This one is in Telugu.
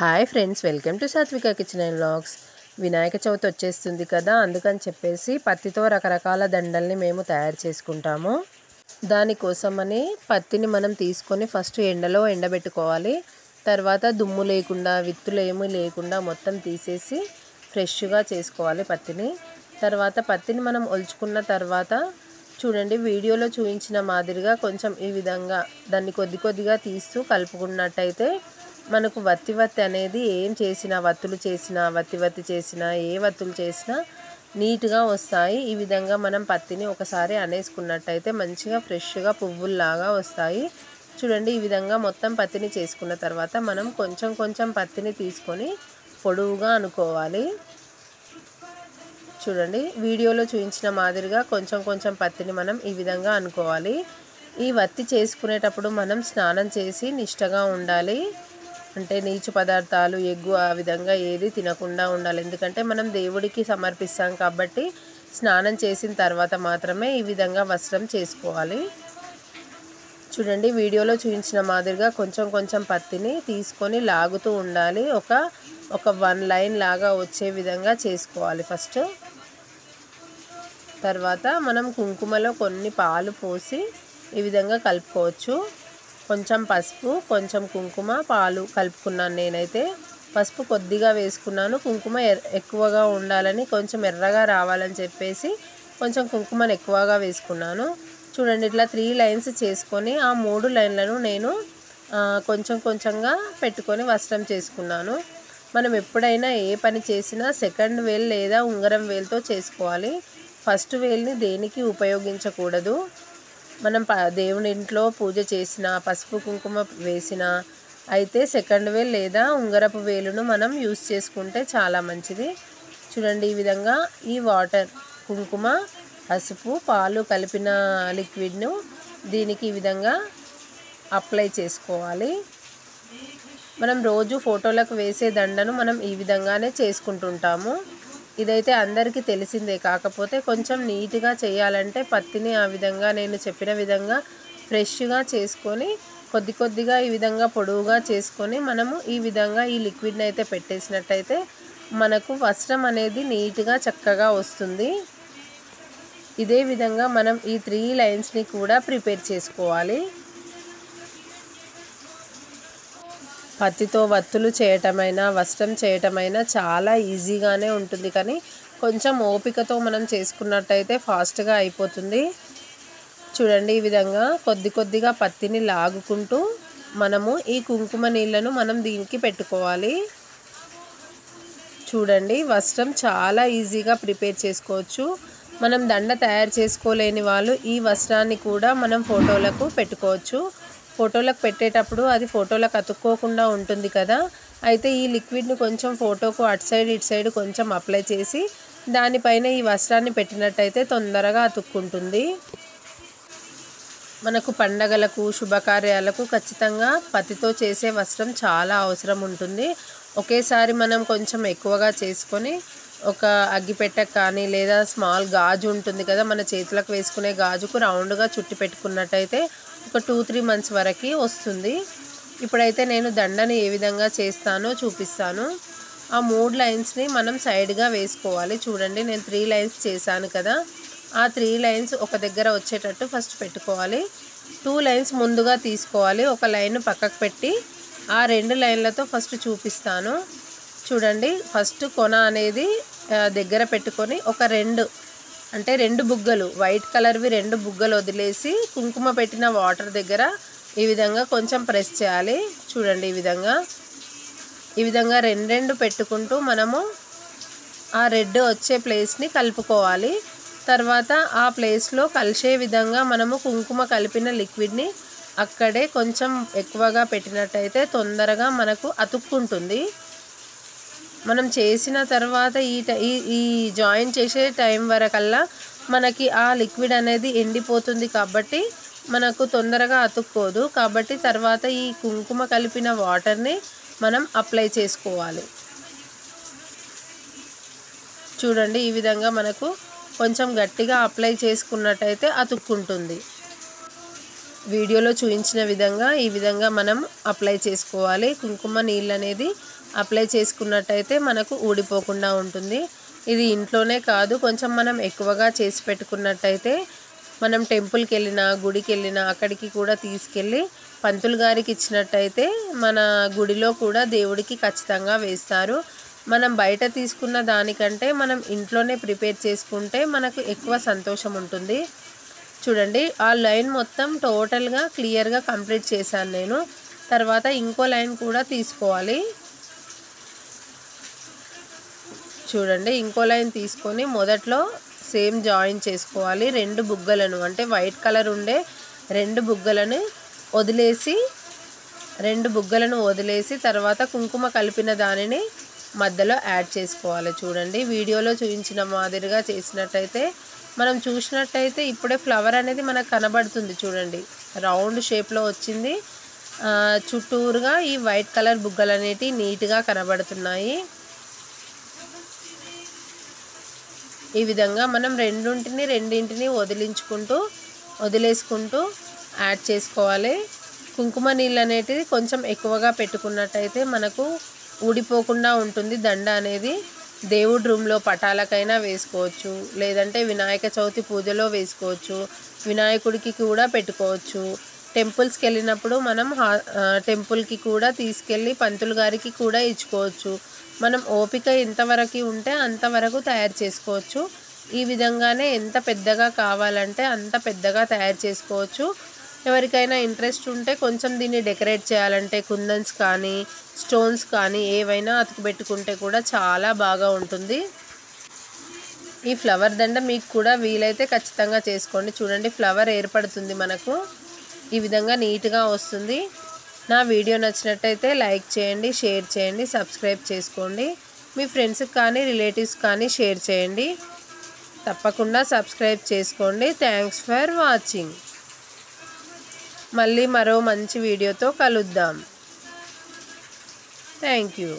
హాయ్ ఫ్రెండ్స్, వెల్కమ్ టు సాత్విక kitchen and vlogs. Vinayaka Chavithi వచ్చేస్తుంది కదా, అందుకని చెప్పేసి పత్తితో రకరకాల దండల్ని మేము తయారు చేసుకుంటాము. దానికోసమని పత్తిని మనం తీసుకొని ఫస్ట్ ఎండలో ఎండబెట్టుకోవాలి. తర్వాత దుమ్ము లేకుండా, విత్తులు ఏమీ లేకుండా మొత్తం తీసేసి ఫ్రెష్గా చేసుకోవాలి పత్తిని. తర్వాత పత్తిని మనం ఒలుచుకున్న తర్వాత చూడండి, వీడియోలో చూపించిన మాదిరిగా కొంచెం ఈ విధంగా దాన్ని కొద్దిగా తీస్తూ కలుపుకున్నట్టయితే మనకు వత్తి అనేది ఏం చేసినా, వత్తి చేసినా, ఏ వత్తులు చేసినా నీట్గా వస్తాయి. ఈ విధంగా మనం పత్తిని ఒకసారి అనేసుకున్నట్టయితే మంచిగా ఫ్రెష్గా పువ్వుల్లాగా వస్తాయి. చూడండి, ఈ విధంగా మొత్తం పత్తిని చేసుకున్న తర్వాత మనం కొంచెం పత్తిని తీసుకొని పొడవుగా అనుకోవాలి. చూడండి, వీడియోలో చూపించిన మాదిరిగా కొంచెం పత్తిని మనం ఈ విధంగా అనుకోవాలి. ఈ వత్తి చేసుకునేటప్పుడు మనం స్నానం చేసి నిష్టగా ఉండాలి. అంటే నీచు పదార్థాలు, ఎగ్గు ఆ విధంగా ఏది తినకుండా ఉండాలి. ఎందుకంటే మనం దేవుడికి సమర్పిస్తాం కాబట్టి స్నానం చేసిన తర్వాత మాత్రమే ఈ విధంగా వస్త్రం చేసుకోవాలి. చూడండి, వీడియోలో చూపించిన మాదిరిగా కొంచెం పత్తిని తీసుకొని లాగుతూ ఉండాలి. ఒక 1 లైన్ లాగా వచ్చే విధంగా చేసుకోవాలి ఫస్ట్. తర్వాత మనం కుంకుమలో కొన్ని పాలు పోసి ఈ విధంగా కలుపుకోవచ్చు. కొంచెం పసుపు, కొంచెం కుంకుమ, పాలు కలుపుకున్నాను. నేనైతే పసుపు కొద్దిగా వేసుకున్నాను. కుంకుమ ఎక్కువగా ఉండాలని, కొంచెం ఎర్రగా రావాలని చెప్పేసి కొంచెం కుంకుమను ఎక్కువగా వేసుకున్నాను. చూడండి, ఇట్లా 3 లైన్స్ చేసుకొని ఆ 3 లైన్లను నేను కొంచెంగా పెట్టుకొని వస్త్రం చేసుకున్నాను. మనం ఎప్పుడైనా ఏ పని చేసినా సెకండ్ వేల్ లేదా ఉంగరం వేలుతో చేసుకోవాలి. ఫస్ట్ వేల్ని దేనికి ఉపయోగించకూడదు. మనం దేవుని ఇంట్లో పూజ చేసిన, పసుపు కుంకుమ వేసిన అయితే సెకండ్ వేల్ లేదా ఉంగరపు వేలును మనం యూస్ చేసుకుంటే చాలా మంచిది. చూడండి, ఈ విధంగా ఈ వాటర్, కుంకుమ, పసుపు, పాలు కలిపిన లిక్విడ్ను దీనికి ఈ విధంగా అప్లై చేసుకోవాలి. మనం రోజు ఫోటోలకు వేసే దండను మనం ఈ విధంగానే చేసుకుంటుంటాము. ఇదైతే అందరికీ తెలిసిందే. కాకపోతే కొంచెం నీట్గా చేయాలంటే పత్తిని ఆ విధంగా నేను చెప్పిన విధంగా ఫ్రెష్గా చేసుకొని కొద్దిగా ఈ విధంగా పొడవుగా చేసుకొని మనము ఈ విధంగా ఈ లిక్విడ్ని అయితే పెట్టేసినట్టయితే మనకు వస్త్రం అనేది నీట్గా చక్కగా వస్తుంది. ఇదే విధంగా మనం ఈ 3 లైన్స్ని కూడా ప్రిపేర్ చేసుకోవాలి. పత్తితో వత్తులు చేయటమైనా, వస్త్రం చేయటమైనా చాలా ఈజీగానే ఉంటుంది. కానీ కొంచెం ఓపికతో మనం చేసుకున్నట్టయితే ఫాస్ట్గా అయిపోతుంది. చూడండి, ఈ విధంగా కొద్దిగా పత్తిని లాగుకుంటూ మనము ఈ కుంకుమ నీళ్ళను మనం దీనికి పెట్టుకోవాలి. చూడండి, వస్త్రం చాలా ఈజీగా ప్రిపేర్ చేసుకోవచ్చు. మనం దండ తయారు చేసుకోలేని వాళ్ళు ఈ వస్త్రాన్ని కూడా మనం ఫోటోలకు పెట్టుకోవచ్చు. ఫోటోలకు పెట్టేటప్పుడు అది ఫోటోలకు అతుక్కోకుండా ఉంటుంది కదా. అయితే ఈ లిక్విడ్ని కొంచెం ఫోటోకు అటు సైడ్ ఇటు సైడ్ కొంచెం అప్లై చేసి దానిపైన ఈ వస్త్రాన్ని పెట్టినట్టయితే తొందరగా అతుక్కుంటుంది. మనకు పండగలకు, శుభకార్యాలకు ఖచ్చితంగా పత్తితో చేసే వస్త్రం చాలా అవసరం ఉంటుంది. ఒకేసారి మనం కొంచెం ఎక్కువగా చేసుకొని ఒక అగ్గిపెట్టెకు కానీ లేదా స్మాల్ గాజు ఉంటుంది కదా, మన చేతులకు వేసుకునే గాజుకు రౌండ్గా చుట్టి పెట్టుకున్నట్టయితే ఒక 2-3 మంత్స్ వరకు వస్తుంది. ఇప్పుడైతే నేను దండని ఏ విధంగా చేస్తానో చూపిస్తాను. ఆ 3 లైన్స్ని మనం సైడ్గా వేసుకోవాలి. చూడండి, నేను 3 లైన్స్ చేశాను కదా, ఆ 3 లైన్స్ ఒక దగ్గర వచ్చేటట్టు ఫస్ట్ పెట్టుకోవాలి. 2 లైన్స్ ముందుగా తీసుకోవాలి. ఒక లైన్ పక్కకు పెట్టి ఆ 2 లైన్లతో ఫస్ట్ చూపిస్తాను. చూడండి, ఫస్ట్ కొన అనేది దగ్గర పెట్టుకొని ఒక 2 బుగ్గలు, వైట్ కలర్వి 2 బుగ్గలు వదిలేసి కుంకుమ పెట్టిన వాటర్ దగ్గర ఈ విధంగా కొంచెం ప్రెస్ చేయాలి. చూడండి, ఈ విధంగా 2 పెట్టుకుంటూ మనము ఆ రెడ్ వచ్చే ప్లేస్ని కలుపుకోవాలి. తర్వాత ఆ ప్లేస్లో కలిసే విధంగా మనము కుంకుమ కలిపిన లిక్విడ్ని అక్కడే కొంచెం ఎక్కువగా పెట్టినట్టయితే తొందరగా మనకు అతుక్కుంటుంది. మనం చేసిన తర్వాత ఈ జాయిన్ చేసే టైం వరకల్లా మనకి ఆ లిక్విడ్ అనేది ఎండిపోతుంది కాబట్టి మనకు తొందరగా అతుక్కోదు. కాబట్టి తర్వాత ఈ కుంకుమ కలిపిన వాటర్ని మనం అప్లై చేసుకోవాలి. చూడండి, ఈ విధంగా మనకు కొంచెం గట్టిగా అప్లై చేసుకున్నట్టయితే అతుక్కుంటుంది. వీడియోలో చూపించిన విధంగా ఈ విధంగా మనం అప్లై చేసుకోవాలి. కుంకుమ నీళ్ళు అనేది అప్లై చేసుకున్నట్టయితే మనకు ఊడిపోకుండా ఉంటుంది. ఇది ఇంట్లోనే కాదు, కొంచెం మనం ఎక్కువగా చేసి పెట్టుకున్నట్టయితే మనం టెంపుల్కి వెళ్ళినా గుడికి వెళ్ళినా అక్కడికి కూడా తీసుకెళ్ళి పంతులు గారికి ఇచ్చినట్టయితే మన గుడిలో కూడా దేవుడికి ఖచ్చితంగా వేస్తారు. మనం బయట తీసుకున్న దానికంటే మనం ఇంట్లోనే ప్రిపేర్ చేసుకుంటే మనకు ఎక్కువ సంతోషం ఉంటుంది. చూడండి, ఆ లైన్ మొత్తం టోటల్గా క్లియర్గా కంప్లీట్ చేశాను నేను. తర్వాత ఇంకో లైన్ కూడా తీసుకోవాలి. చూడండి, ఇంకో లైన్ తీసుకొని మొదట్లో సేమ్ జాయిన్ చేసుకోవాలి. రెండు బుగ్గలను అంటే వైట్ కలర్ ఉండే రెండు బుగ్గలను వదిలేసి తర్వాత కుంకుమ కలిపిన దానిని మధ్యలో యాడ్ చేసుకోవాలి. చూడండి, వీడియోలో చూపించిన మాదిరిగా చేసినట్టయితే మనం చూసినట్టయితే ఇప్పుడే ఫ్లవర్ అనేది మనకు కనబడుతుంది. చూడండి, రౌండ్ షేప్లో వచ్చింది. చుట్టూరుగా ఈ వైట్ కలర్ బుగ్గలు అనేటివి నీట్గా కనబడుతున్నాయి. ఈ విధంగా మనం రెండింటిని వదిలేసుకుంటూ యాడ్ చేసుకోవాలి. కుంకుమ నీళ్ళు అనేటివి కొంచెం ఎక్కువగా పెట్టుకున్నట్టయితే మనకు ఊడిపోకుండా ఉంటుంది. దండ అనేది దేవుడి రూమ్లో పటాలకైనా వేసుకోవచ్చు, లేదంటే వినాయక చవితి పూజలో వేసుకోవచ్చు, వినాయకుడికి కూడా పెట్టుకోవచ్చు. టెంపుల్స్కి వెళ్ళినప్పుడు మనం టెంపుల్కి కూడా తీసుకెళ్ళి పంతులు గారికి కూడా ఇచ్చుకోవచ్చు. మనం ఓపిక ఎంతవరకు ఉంటే అంతవరకు తయారు చేసుకోవచ్చు. ఈ విధంగానే ఎంత పెద్దగా కావాలంటే అంత పెద్దగా తయారు చేసుకోవచ్చు. ఎవరికైనా ఇంట్రెస్ట్ ఉంటే కొంచెం దీన్ని డెకరేట్ చేయాలంటే కుందన్స్ కానీ స్టోన్స్ కానీ ఏవైనా అతుకు పెట్టుకుంటే కూడా చాలా బాగా ఉంటుంది. ఈ ఫ్లవర్ దండ మీకు కూడా వీలైతే ఖచ్చితంగా చేసుకోండి. చూడండి, ఫ్లవర్ ఏర్పడుతుంది మనకు. ఈ విధంగా నీట్గా వస్తుంది. నా వీడియో నచ్చినట్టయితే లైక్ చేయండి, షేర్ చేయండి, సబ్స్క్రైబ్ చేసుకోండి. మీ ఫ్రెండ్స్కి కానీ రిలేటివ్స్ కానీ షేర్ చేయండి. తప్పకుండా సబ్స్క్రైబ్ చేసుకోండి. Thanks for watching. మళ్ళీ మరో మంచి వీడియోతో కలుద్దాం. Thank you.